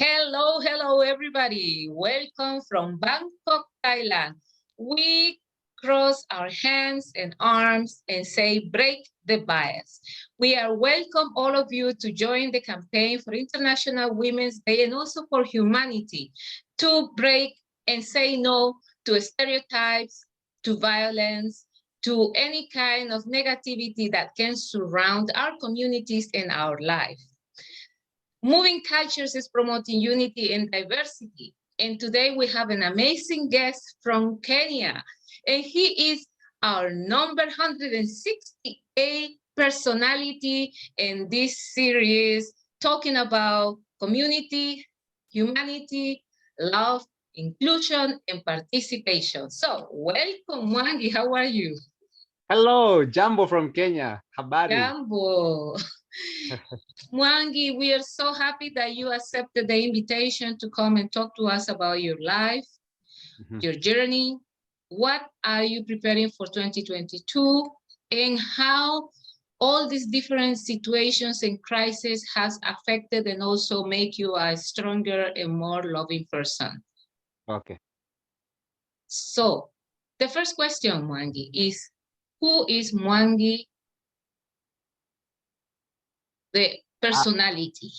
Hello, hello, everybody. Welcome from Bangkok, Thailand. We cross our hands and arms and say, break the bias. We are welcome all of you to join the campaign for International Women's Day and also for humanity to break and say no to stereotypes, to violence, to any kind of negativity that can surround our communities and our life. Moving Cultures is promoting unity and diversity. And today we have an amazing guest from Kenya. And he is our number 168 personality in this series, talking about community, humanity, love, inclusion, and participation. So welcome, Mwangi. How are you? Hello, Jambo from Kenya. Habari. Jambo. Mwangi, we are so happy that you accepted the invitation to come and talk to us about your life, your journey. What are you preparing for 2022 and how all these different situations and crises has affected and also make you a stronger and more loving person? Okay. So the first question, Mwangi, is who is Mwangi, the personality?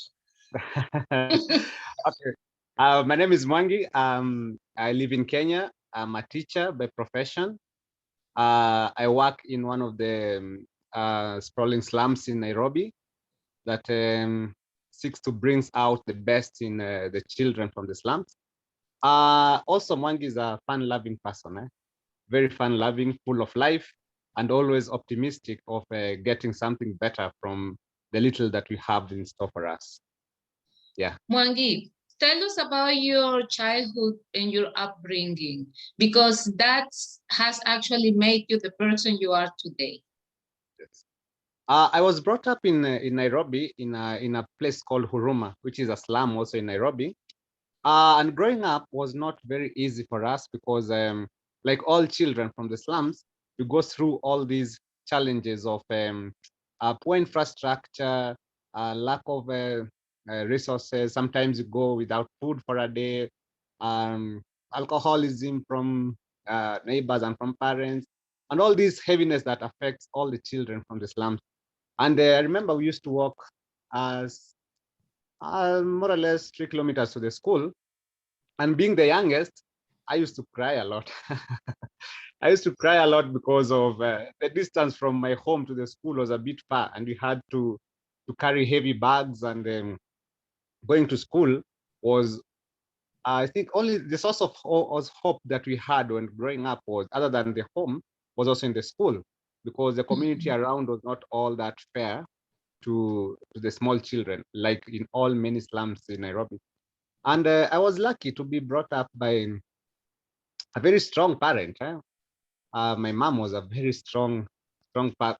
Okay. My name is Mwangi. I live in Kenya. I'm a teacher by profession. I work in one of the sprawling slums in Nairobi that seeks to bring out the best in the children from the slums. Also, Mwangi is a fun-loving person, very fun-loving, full of life, and always optimistic of getting something better from the little that we have in store for us. Yeah. Mwangi, tell us about your childhood and your upbringing, because that has actually made you the person you are today. Yes. I was brought up in Nairobi in a place called Huruma, which is a slum also in Nairobi. And growing up was not very easy for us because, like all children from the slums, you go through all these challenges of poor infrastructure, lack of resources. Sometimes you go without food for a day, alcoholism from neighbors and from parents, and all this heaviness that affects all the children from the slums. And I remember we used to walk as more or less 3 kilometers to the school. And being the youngest, I used to cry a lot. I used to cry a lot because of the distance from my home to the school was a bit far, and we had to carry heavy bags. And going to school was, I think, only the source of hope that we had when growing up was, other than the home, was also in the school, because the community around was not all that fair to the small children, like in all many slums in Nairobi. And I was lucky to be brought up by a very strong parent. My mom was a very strong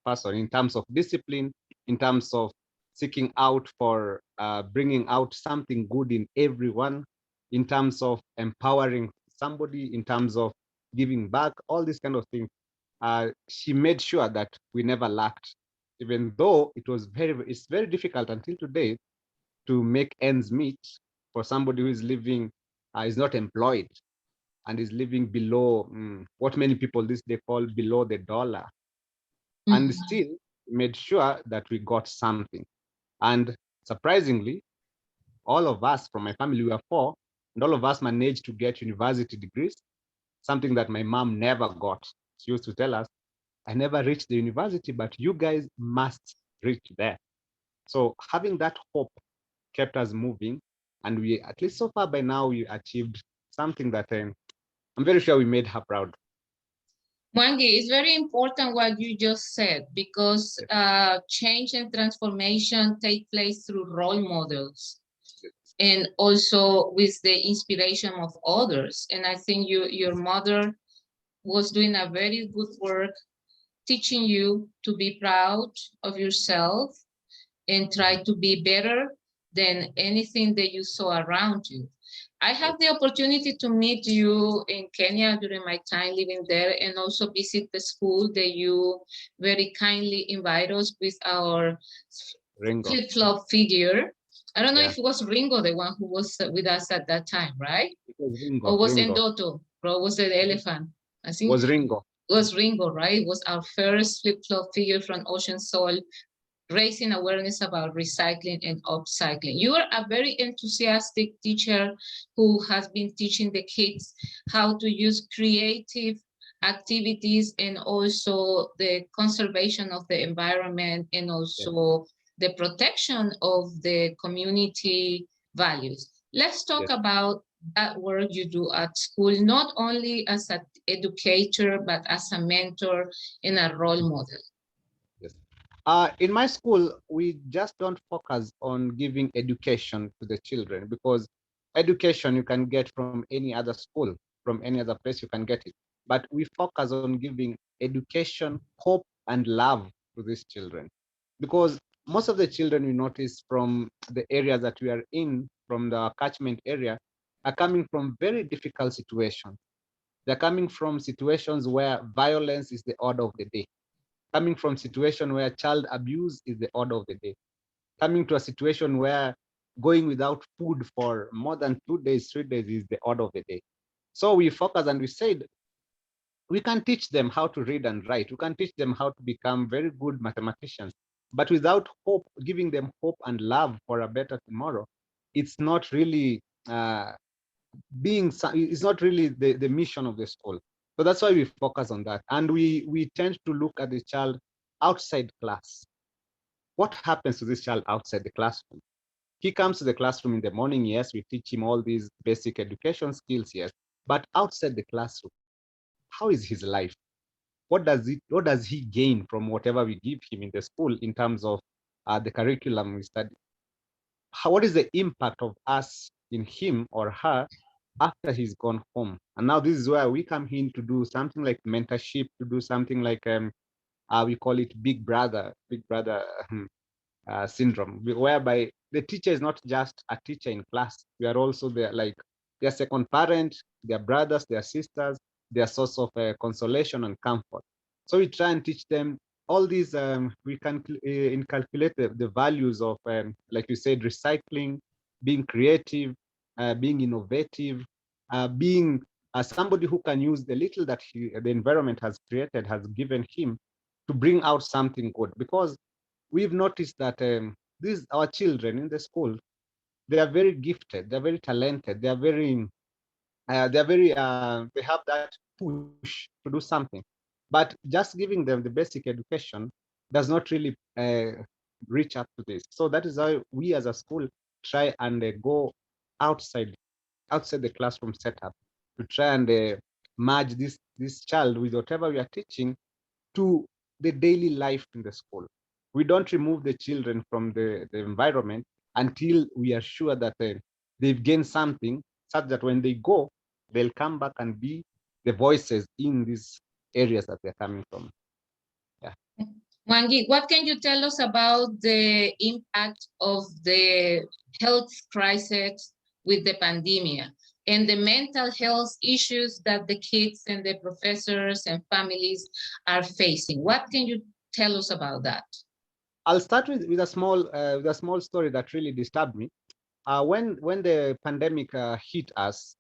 person in terms of discipline, in terms of seeking out for bringing out something good in everyone, in terms of empowering somebody, in terms of giving back, all these kind of things. She made sure that we never lacked, even though it's very difficult until today to make ends meet for somebody who is living, is not employed, and is living below what many people this day call below the dollar. And still made sure that we got something. And surprisingly, all of us from my family, we were four, and all of us managed to get university degrees, something that my mom never got. She used to tell us, I never reached the university, but you guys must reach there. So having that hope kept us moving, and we, at least so far by now, we achieved something that I'm very sure we made her proud. Mwangi, it's very important what you just said, because change and transformation take place through role models and also with the inspiration of others. And I think your mother was doing a very good work teaching you to be proud of yourself and try to be better than anything that you saw around you. I have the opportunity to meet you in Kenya during my time living there, and also visit the school that you very kindly invite us with our flip-flop figure. I don't know Yeah, if it was Ringo, the one who was with us at that time, right? it was Ringo. Or was Ringo Endoto, or was it the elephant? I think was Ringo. it was Ringo, right? It was our first flip-flop figure from Ocean Soul, raising awareness about recycling and upcycling. You are a very enthusiastic teacher who has been teaching the kids how to use creative activities and also the conservation of the environment and Yes, also the protection of the community values. Let's talk yes, about that work you do at school, not only as an educator, but as a mentor and a role model. yes. In my school, we just don't focus on giving education to the children, because education you can get from any other school, from any other place you can get it. But we focus on giving education, hope, and love to these children, because most of the children we notice from the areas that we are in, from the catchment area, are coming from very difficult situations. They're coming from situations where violence is the order of the day, coming from situation where child abuse is the order of the day, coming to a situation where going without food for more than 2 days, 3 days is the order of the day. So we focus and we said we can teach them how to read and write. We can teach them how to become very good mathematicians. But without hope, giving them hope and love for a better tomorrow, it's not really it's not really the mission of the school. So that's why we focus on that. And we tend to look at the child outside class. What happens to this child outside the classroom? He comes to the classroom in the morning, yes, we teach him all these basic education skills, yes. But outside the classroom, how is his life? What does he gain from whatever we give him in the school in terms of the curriculum we study? What is the impact of us in him or her after he's gone home? And now this is where we come in to do something like mentorship, to do something like we call it big brother syndrome, whereby the teacher is not just a teacher in class. We are also their second parent, their brothers, their sisters, their source of consolation and comfort. So we try and teach them all these. We can inculcate the values of, like you said, recycling, being creative, being innovative, being somebody who can use the little that the environment has created, has given him, to bring out something good. Because we've noticed that these our children in the school, they are very gifted, they're very talented, they have that push to do something. But just giving them the basic education does not really reach up to this. So that is how we as a school try and go outside outside the classroom setup, to try and merge this child with whatever we are teaching to the daily life in the school. We don't remove the children from the environment until we are sure that they've gained something, such that when they go, they'll come back and be the voices in these areas that they're coming from. Yeah. Mwangi, what can you tell us about the impact of the health crisis with the pandemic and the mental health issues that the kids and the professors and families are facing? What can you tell us about that? I'll start with a small story that really disturbed me. When the pandemic hit us,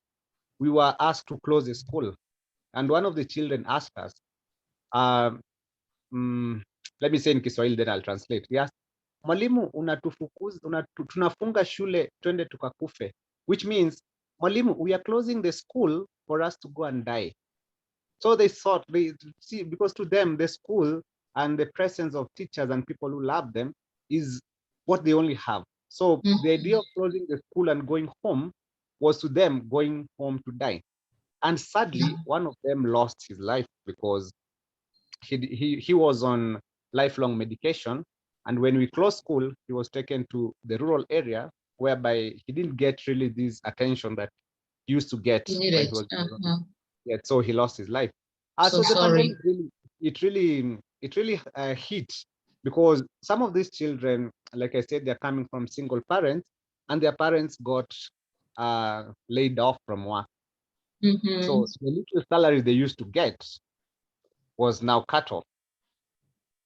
we were asked to close the school, and one of the children asked us, um, mm, let me say in Kiswahili, then I'll translate. He asked, mwalimu, tunafunga shule twende tukakufe, which means, mwalimu, we are closing the school for us to go and die. So they thought, they see, because to them the school and the presence of teachers and people who love them is what they only have. So the idea of closing the school and going home was to them going home to die. And sadly, one of them lost his life because he was on lifelong medication. And when we closed school, he was taken to the rural area, whereby he didn't get really this attention that he used to get You need when he it. was in the rural. Yeah, so he lost his life. So So the sorry. pandemic really hit, because some of these children, like I said, they're coming from single parents, and their parents got laid off from work. Mm-hmm. So the little salary they used to get was now cut off.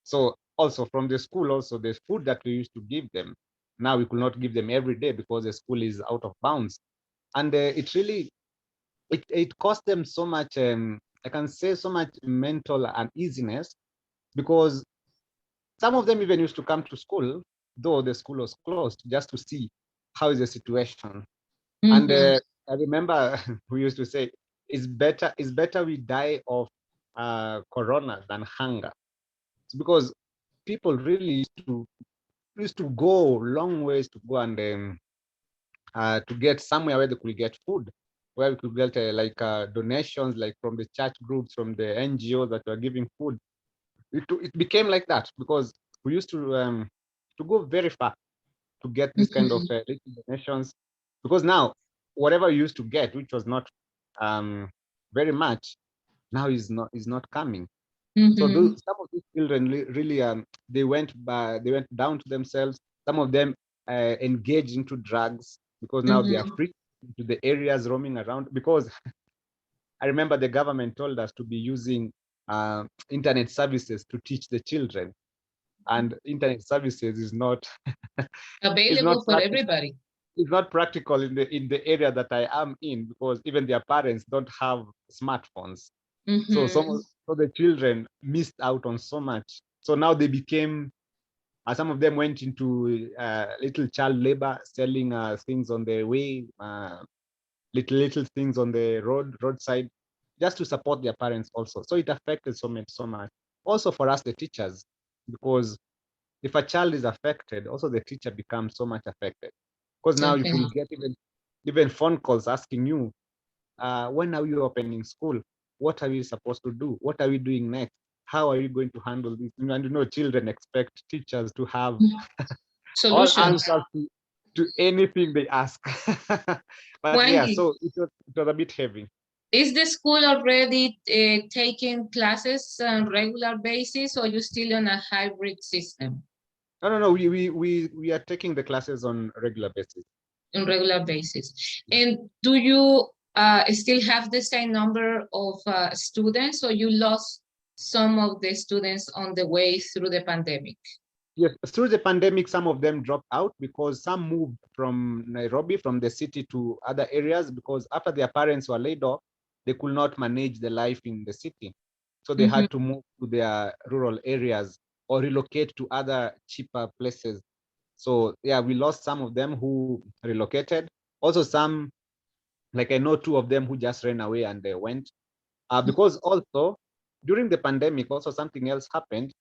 So also from the school, also the food that we used to give them, now we could not give them every day because the school is out of bounds. And it cost them so much, I can say so much mental uneasiness, because some of them even used to come to school, though the school was closed, just to see how is the situation. And Mm-hmm. I remember we used to say, it's better we die of corona than hunger. It's because people really used to go long ways to go and to get somewhere where they could get food, where we could get donations, like from the church groups, from the NGOs that were giving food. It became like that because we used to go very far to get this kind of Mm-hmm. little donations, because now whatever you used to get, which was not um, very much, now is not coming. So Mm-hmm. some of these children really they went down to themselves. Some of them engaged into drugs because now they are Mm-hmm. free to the areas roaming around. Because I remember the government told us to be using internet services to teach the children, and internet services is not Available for practical. everybody. It's not practical in the area that I am in, because even their parents don't have smartphones. So Mm-hmm. so the children missed out on so much. So now they became some of them went into little child labor, selling things on their way, little things on the roadside, just to support their parents also. So it affected so much. Also for us, the teachers, because if a child is affected, also the teacher becomes so much affected. Because now you Okay. could get even phone calls asking you, when are you opening school? What are we supposed to do? What are we doing next? How are you going to handle this? And children expect teachers to have all Solutions. answers to anything they ask. But yeah, Wangi, so it was a bit heavy. is the school already taking classes on regular basis, or you still on a hybrid system? No, no, no. We are taking the classes on a regular basis. On regular basis. And do you still have the same number of students, or you lost some of the students on the way through the pandemic? Yes, through the pandemic, some of them dropped out because some moved from Nairobi, from the city, to other areas, because after their parents were laid off, they could not manage the life in the city. So they Mm-hmm. had to move to their rural areas or relocate to other cheaper places. So yeah, we lost some of them who relocated. Also some, like I know two of them who just ran away and they went. Because also during the pandemic, also something else happened.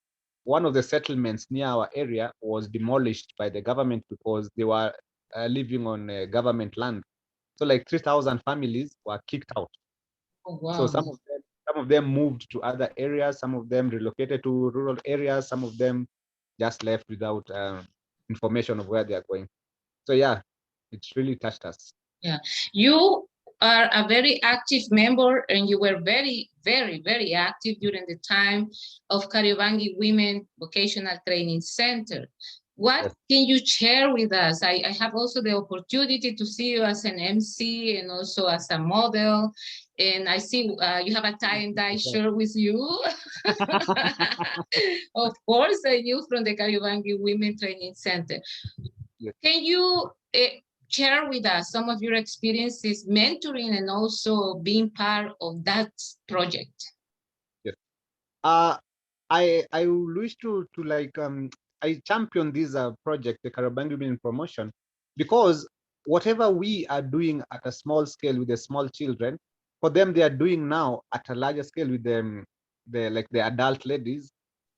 One of the settlements near our area was demolished by the government because they were living on government land. So like 3,000 families were kicked out. Oh, So wow. some of them moved to other areas. Some of them relocated to rural areas. Some of them just left without information of where they are going. So yeah, it's really touched us. Yeah, you are a very active member, and you were very, very, very active during the time of Kariobangi Women Vocational Training Center. What Yes. can you share with us? I have also the opportunity to see you as an MC and also as a model. And I see you have a tie and dye shirt with you. Of course, I knew from the Kariobangi Women Training Center. Yes. Can you share with us some of your experiences mentoring and also being part of that project? Yes. Uh, I wish to like I champion this project, the Kariobangi Women Promotion, because whatever we are doing at a small scale with the small children, for them they are doing now at a larger scale with them, the adult ladies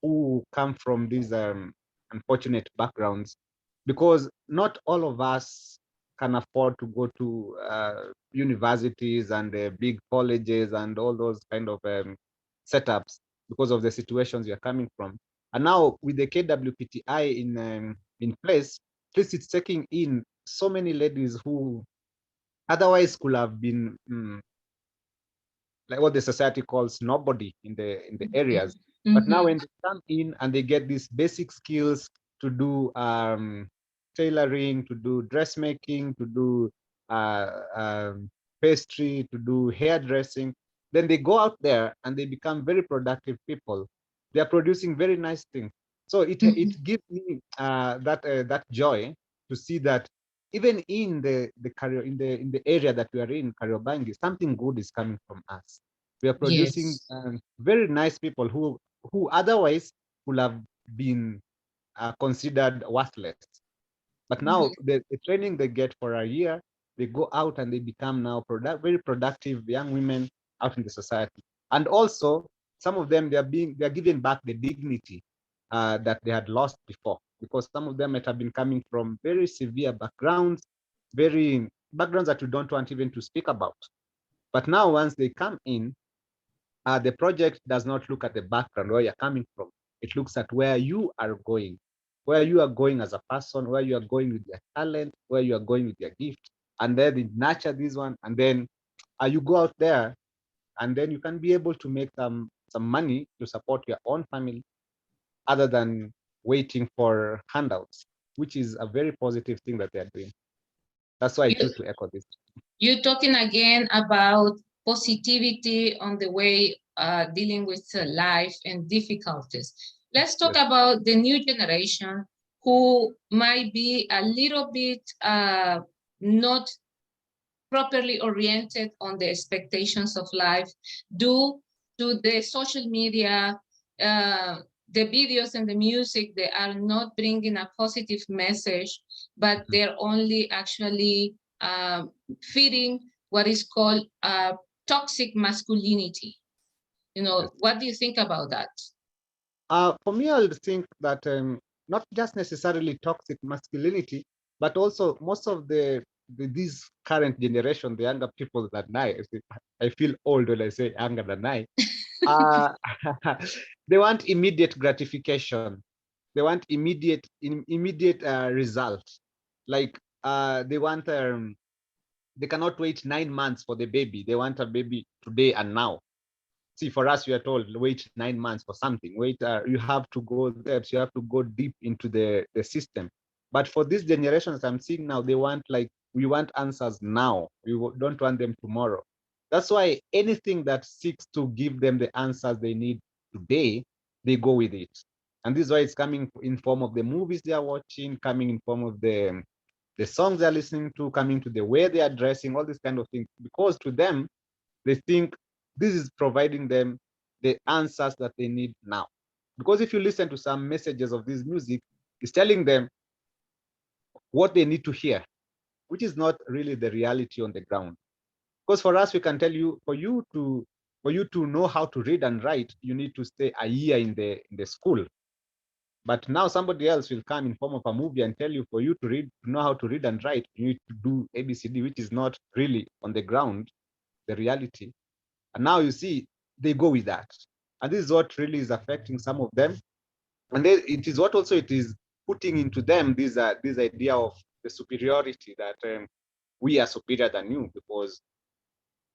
who come from these unfortunate backgrounds, because not all of us can afford to go to universities and big colleges and all those kind of setups because of the situations you're coming from. And now with the KWPTI in place, at least it's taking in so many ladies who otherwise could have been like what the society calls nobody in the areas. But now Mm-hmm. when they come in and they get these basic skills to do tailoring, to do dressmaking, to do uh, pastry, to do hairdressing, then they go out there and they become very productive people. They are producing very nice things. So it Mm-hmm. gives me that joy, to see that even in the area that we are in, Kariobangi, something good is coming from us. We are producing Yes. very nice people who otherwise would have been considered worthless. But now Mhm. the training they get for a year, they go out and they become now very productive young women out in the society. And also, some of them they are giving back the dignity that they had lost before, because some of them might have been coming from very severe backgrounds, very backgrounds that we don't want even to speak about. But now, once they come in, the project does not look at the background where you're coming from. It looks at where you are going as a person, where you are going with your talent, where you are going with your gift. And then they nurture this one. And then you go out there, and then you can be able to make some money to support your own family other than waiting for handouts, which is a very positive thing that they're doing. That's why I You choose to echo this. you're talking again about positivity on the way dealing with life and difficulties. Let's talk Yes. about the new generation who might be a little bit not properly oriented on the expectations of life due to the social media, the videos and the music. They are not bringing a positive message, but Mhm. they're only actually feeding what is called toxic masculinity. Yes. What do you think about that? For me, I would think that not just necessarily toxic masculinity, but also most of this current generation, the younger people than I feel old when I say younger than I, uh, they want immediate gratification. They want immediate results. Like they cannot wait 9 months for the baby. They want a baby today and now. See, for us, we are told wait 9 months for something. Wait, you have to go there. So you have to go deep into the system. But for these generations I'm seeing now, we want answers now. Don't want them tomorrow. That's why anything that seeks to give them the answers they need today, they go with it. And this is why it's coming in form of the movies they are watching, coming in form of the songs they're listening to, coming to the way they are dressing, all these kind of things. Because to them, they think this is providing them the answers that they need now. Because if you listen to some messages of this music, it's telling them what they need to hear, which is not really the reality on the ground. Because for us, we can tell you, for you to know how to read and write, you need to stay a year in the school. But now somebody else will come in form of a movie and tell you, for you to know how to read and write, you need to do ABCD, which is not really on the ground, the reality. And now you see, they go with that. And this is what really is affecting some of them. And then it is what also it is putting into them this idea of the superiority that we are superior than you because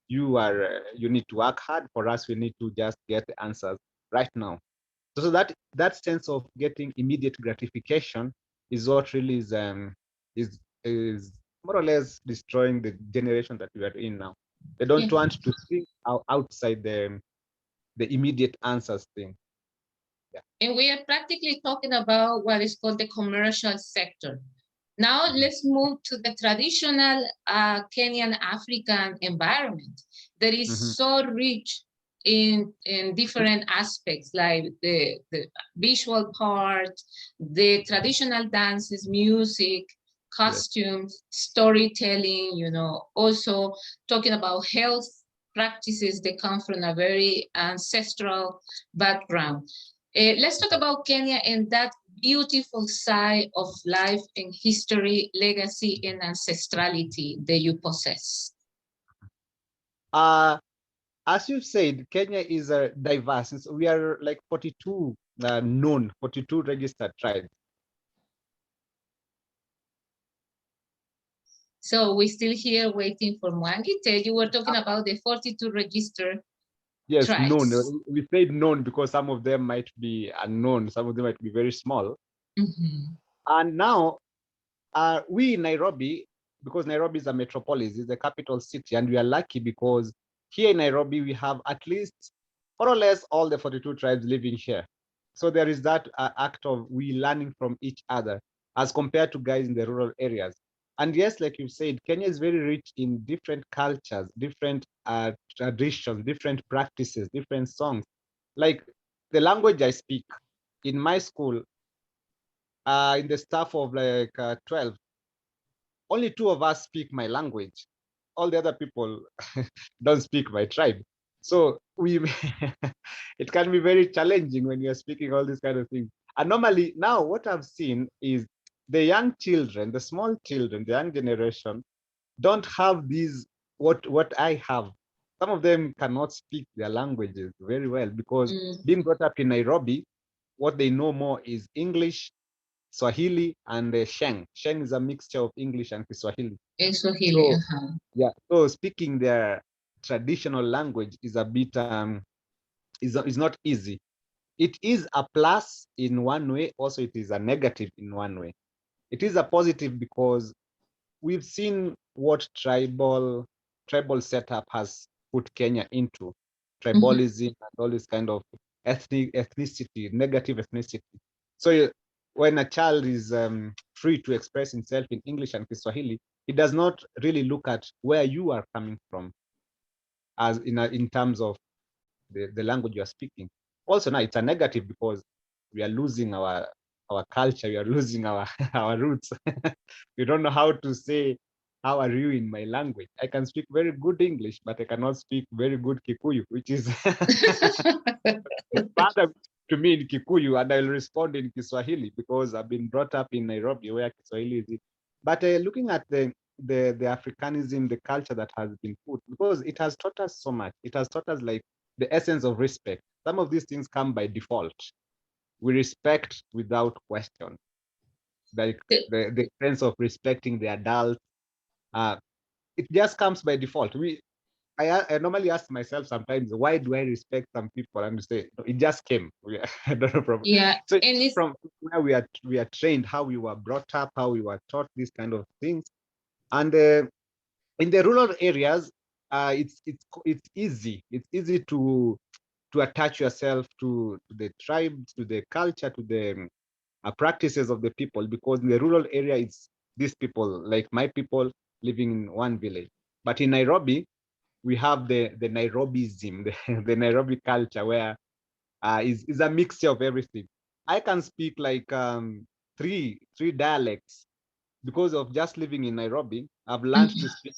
you need to work hard. For us, we need to just get the answers right now. So that sense of getting immediate gratification is what really is more or less destroying the generation that we are in now. They Yeah. don't want to think outside the immediate answers thing. Yeah. And we are practically talking about what is called the commercial sector. Now Mhm. let's move to the traditional Kenyan African environment that is Mhm. so rich in different aspects, like the visual part, the traditional dances, music, Yes. costumes, storytelling, also talking about health practices that come from a very ancestral background. Let's talk about Kenya and that beautiful side of life and history, legacy, and ancestrality that you possess. Uh, as you've said, Kenya is diverse. We are like 42 registered tribes. So we're still here waiting for Mwangi. You were talking Uh, about the 42 registered yes, known. tribes. We said known because some of them might be unknown. Some of them might be very small. Mhm. And now, we in Nairobi, because Nairobi is a metropolis, is the capital city, and we are lucky because here in Nairobi we have at least more or less all the 42 tribes living here. So there is that act of we learning from each other. as compared to guys in the rural areas. And yes, like you said, Kenya is very rich in different cultures, different traditions, different practices, different songs. Like the language I speak in my school, in the staff of like 12, only two of us speak my language. All the other people don't speak my tribe. So we, it can be very challenging when you're speaking all these kind of things. And normally now what I've seen is the young children, the small children, the young generation don't have these, what I have. Some of them cannot speak their languages very well because being brought up in Nairobi, what they know more is English, Swahili, and Sheng. Sheng is a mixture of English and Kiswahili. Swahili. So yeah, so speaking their traditional language is a bit is not easy. It is a plus in one way, also it is a negative in one way. It is a positive because we've seen what tribal setup has put Kenya into, tribalism and all this kind of ethnicity, negative ethnicity. So when a child is free to express himself in English and Kiswahili, he does not really look at where you are coming from as in terms of the language you are speaking. Also now it's a negative because we are losing our culture, we are losing our our roots. We don't know how to say how are you in my language. I can speak very good English, but I cannot speak very good Kikuyu, which is father to me in Kikuyu, and I'll respond in Kiswahili because I've been brought up in Nairobi where Kiswahili is. But looking at the Africanism, the culture that has been put, because it has taught us so much. It has taught us like the essence of respect. Some of these things come by default. We respect without question. Like the sense of respecting the adult, it just comes by default. I normally ask myself sometimes, why do I respect some people? And say, it just came. I don't know from. Yeah, So and it's from where we are trained, how we were brought up, how we were taught these kind of things, and in the rural areas, it's easy. It's easy to attach yourself to the tribes, to the culture, to the practices of the people, because in the rural area, it's these people, like my people, living in one village. But in Nairobi, we have the Nairobism, the Nairobi culture, where is a mixture of everything. I can speak like three dialects because of just living in Nairobi. I've learned to speak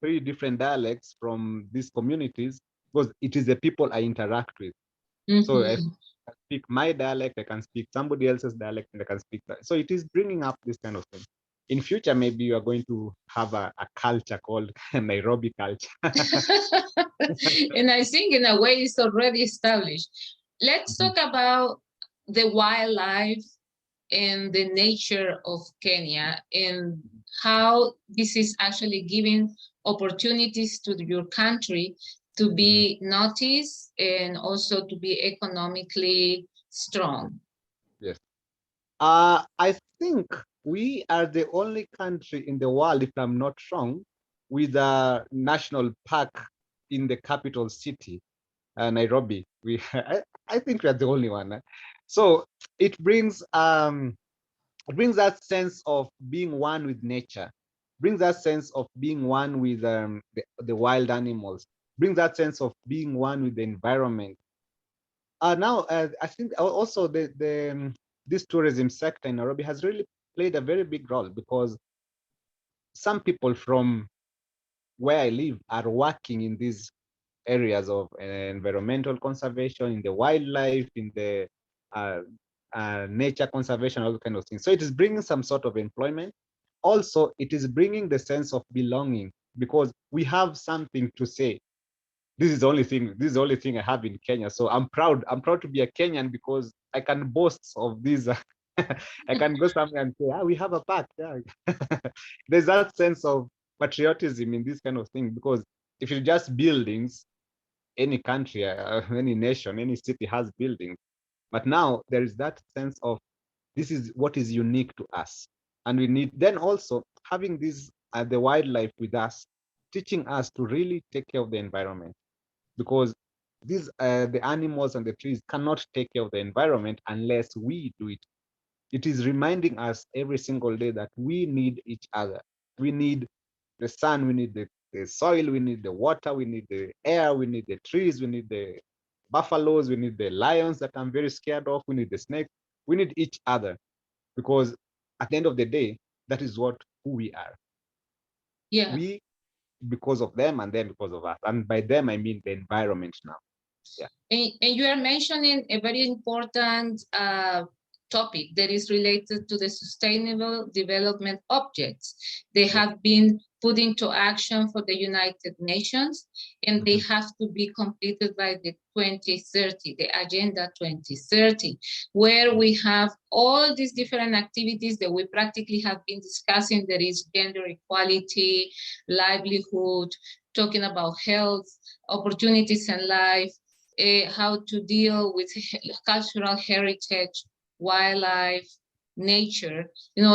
three different dialects from these communities because it is the people I interact with. So if I speak my dialect, I can speak somebody else's dialect, and I can speak that. So it is bringing up this kind of thing. In future, maybe you are going to have a culture called Nairobi culture. and I think in a way it's already established. Let's talk about the wildlife and the nature of Kenya and how this is actually giving opportunities to your country to be noticed and also to be economically strong. Yes. I think we are the only country in the world, if I'm not wrong, with a national park in the capital city, Nairobi. I think we are the only one. So it brings that sense of being one with nature, brings that sense of being one with the wild animals, brings that sense of being one with the environment. Now, I think also this tourism sector in Nairobi has really played a very big role because some people from where I live are working in these areas of environmental conservation, in the wildlife, in the uh, nature conservation, all kind of things. So it is bringing some sort of employment. Also, it is bringing the sense of belonging because we have something to say. This is the only thing. This is the only thing I have in Kenya. So I'm proud. I'm proud to be a Kenyan because I can boast of this. I can go somewhere and say, we have a park. Yeah. There's that sense of patriotism in this kind of thing because if you just buildings, any country, any nation, any city has buildings. But now there is that sense of this is what is unique to us. And we need then also having this the wildlife with us, teaching us to really take care of the environment because these the animals and the trees cannot take care of the environment unless we do it. it is reminding us every single day that we need each other. We need the sun, we need the soil, we need the water, we need the air, we need the trees, we need the buffaloes, we need the lions that I'm very scared of, we need the snake. We need each other, because at the end of the day, that is what who we are. Yeah. We because of them, and them because of us. And by them, I mean the environment now. Yeah. And you are mentioning a very important topic that is related to the sustainable development objects. They have been put into action for the United Nations, and they have to be completed by the 2030, the Agenda 2030, where we have all these different activities that we practically have been discussing. There is gender equality, livelihood, talking about health, opportunities in life, how to deal with cultural heritage, wildlife, nature.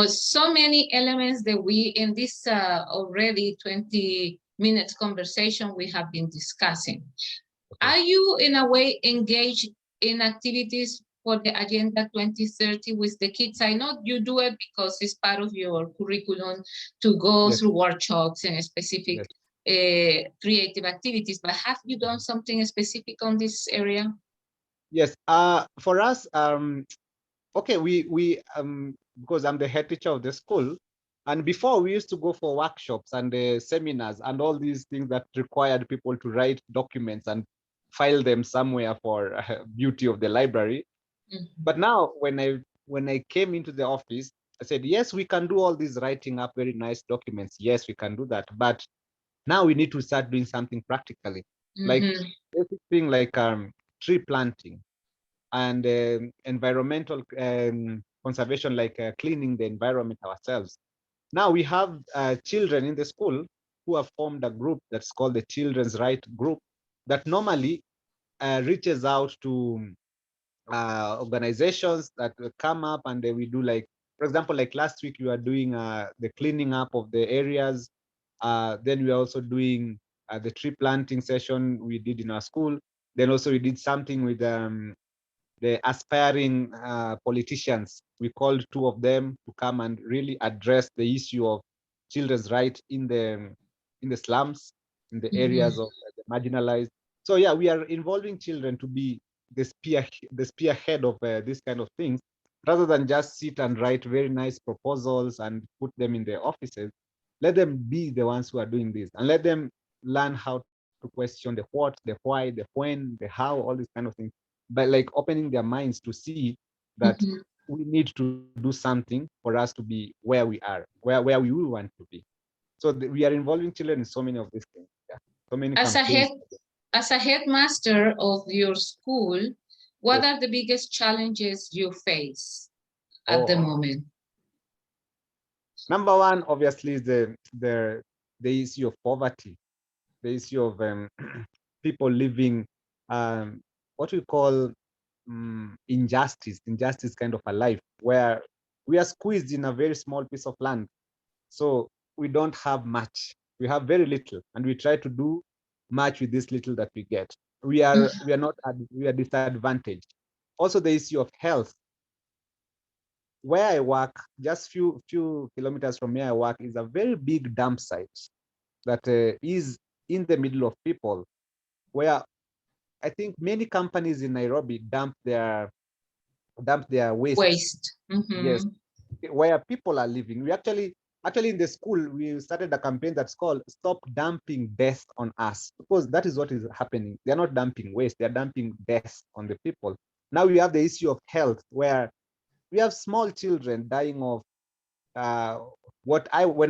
So many elements that we, in this already 20-minute conversation, we have been discussing. Are you in a way engaged in activities for the Agenda 2030 with the kids? I know you do it because it's part of your curriculum to go through workshops and specific creative activities, but have you done something specific on this area? Yes. For us, okay, we because I'm the head teacher of the school, and before we used to go for workshops and seminars and all these things that required people to write documents and file them somewhere for beauty of the library. But now when I came into the office, I said, yes, we can do all these writing up very nice documents. Yes, we can do that. But now we need to start doing something practically, like basic thing like tree planting and environmental conservation, like cleaning the environment ourselves. Now we have children in the school who have formed a group that's called the Children's Right Group that normally reaches out to organizations that will come up, and we do, like, for example, like last week we were doing the cleaning up of the areas. Then we are also doing the tree planting session we did in our school. Then also we did something with the aspiring politicians. We called two of them to come and really address the issue of children's rights in the slums, in the areas of the marginalized. So yeah, we are involving children to be the spearhead of these kind of things, rather than just sit and write very nice proposals and put them in their offices. Let them be the ones who are doing this, and let them learn how to question the what, the why, the when, the how, all these kind of things, by like opening their minds to see that we need to do something for us to be where we are, where we will want to be. So we are involving children in so many of these things. Yeah. So many campaigns. As a headmaster of your school, what Yes. are the biggest challenges you face at the moment? Number one, obviously, is the issue of poverty, the issue of people living what we call injustice kind of a life, where we are squeezed in a very small piece of land. So we don't have much. We have very little, and we try to do much with this little that we get. We are not we are disadvantaged. Also, the issue of health. Where I work, just few kilometers from where I work, is a very big dump site that is in the middle of people, where I think many companies in Nairobi dump their waste. Yes, where people are living. We actually in the school we started a campaign that's called "Stop Dumping Death on Us," because that is what is happening. They're not dumping waste; they're dumping death on the people. Now we have the issue of health, where we have small children dying of when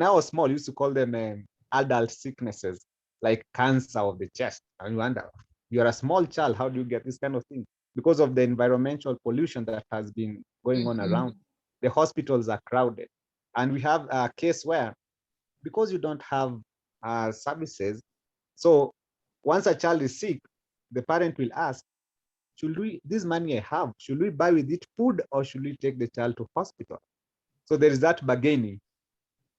I was small, used to call them adult sicknesses, like cancer of the chest. And you wonder, you're a small child, how do you get this kind of thing? Because of the environmental pollution that has been going on around. The hospitals are crowded. And we have a case where, because you don't have services, so once a child is sick, the parent will ask, this money I have, should we buy with it food, or should we take the child to hospital? So there is that bargaining,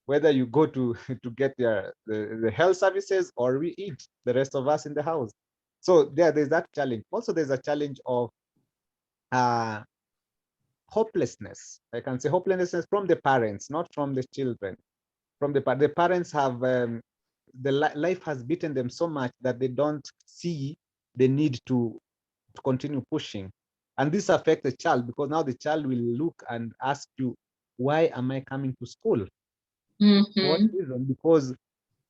whether you go to get the health services, or we eat, the rest of us in the house. So there's that challenge. Also, there's a challenge of hopelessness. I can say hopelessness from the parents, not from the children. From the parents have life has beaten them so much that they don't see the need to continue pushing. And this affects the child, because now the child will look and ask you, why am I coming to school? For what reason? Because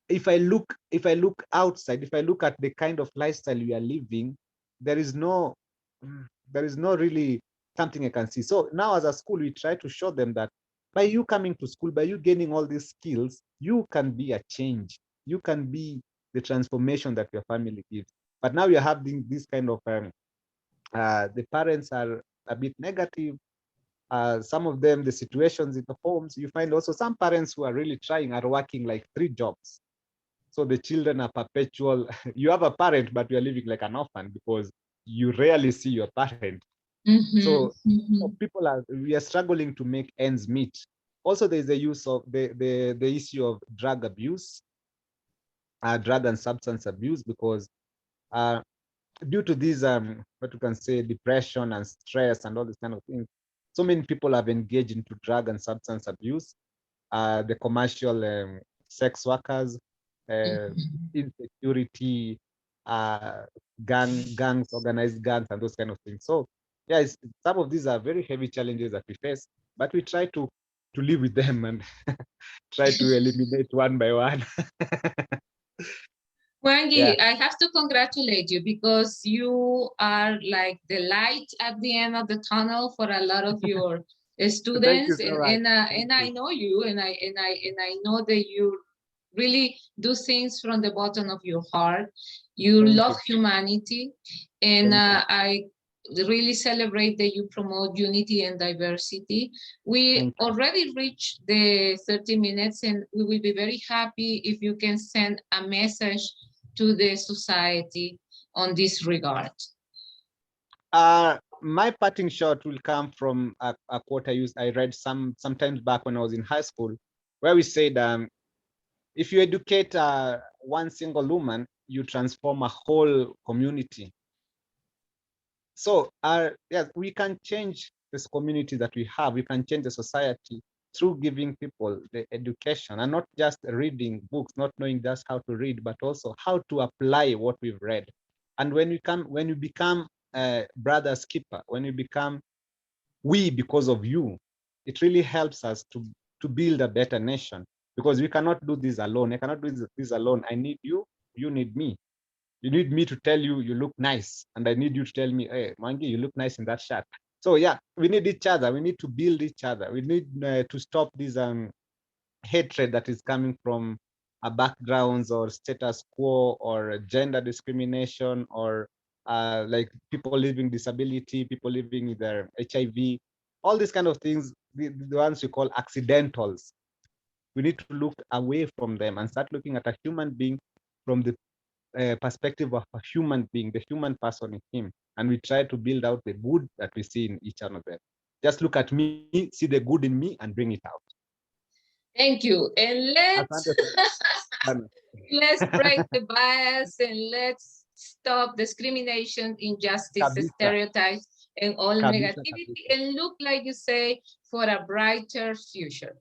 if I look outside, if I look at the kind of lifestyle we are living, there is no there is no really something I can see. So now as a school, we try to show them that by you coming to school, by you gaining all these skills, you can be a change. You can be the transformation that your family gives. But now you're having this kind of the parents are a bit negative. Some of them, the situations in the homes, you find also some parents who are really trying are working like 3 jobs. So the children are perpetual. You have a parent, but you're living like an orphan because you rarely see your parent. So we are struggling to make ends meet. Also, there's the use of the issue of drug abuse, drug and substance abuse, because uh, due to these what you can say, depression and stress and all these kind of things, so many people have engaged into drug and substance abuse. The commercial sex workers, uh, insecurity, uh, gangs, organized gangs, and those kind of things. So, yeah, some of these are very heavy challenges that we face, but we try to live with them and try to eliminate one by one. Yeah, Mwangi, I have to congratulate you because you are like the light at the end of the tunnel for a lot of your thank you students, so much. Thank and I you. know you, and I know that you really do things from the bottom of your heart. You Thank love you. humanity, and Thank you. I really celebrate that you promote unity and diversity. We Thank you. already reached the 30 minutes, and we will be very happy if you can send a message to the society on this regard. My parting shot will come from a quote I read sometimes back when I was in high school, where we said, if you educate one single woman, you transform a whole community. So, yes, we can change this community that we have. We can change the society through giving people the education, and not just reading books, not knowing just how to read, but also how to apply what we've read. And when you become brother's keeper, when you become we because of you, it really helps us to build a better nation, because we cannot do this alone. I cannot do this alone. I need you. You need me. You need me to tell you you look nice, and I need you to tell me, hey, Mwangi, you look nice in that shirt. So yeah, we need each other. We need to build each other. We need to stop this hatred that is coming from backgrounds or status quo or gender discrimination, or like people living disability, people living with their HIV, all these kind of things, the ones we call accidentals. We need to look away from them and start looking at a human being from the perspective of a human being, the human person in him, and we try to build out the good that we see in each one of them. Just look at me, see the good in me, and bring it out. Thank you. And Asante sana. let's break the bias and let's stop discrimination, injustice, Kabisa, stereotypes, and all kabisa, negativity, kabisa, and look, like you say, for a brighter future.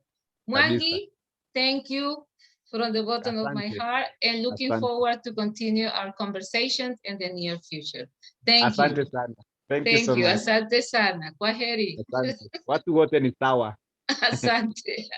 kabisa. Mwangi, thank you from the bottom of my Asante, heart, and looking asante, forward to continue our conversations in the near future. Thank you. asante sana. Thank you Thank so you. much. Asante sana. Kwaheri. Asante. Watu wote ni sawa. Asante.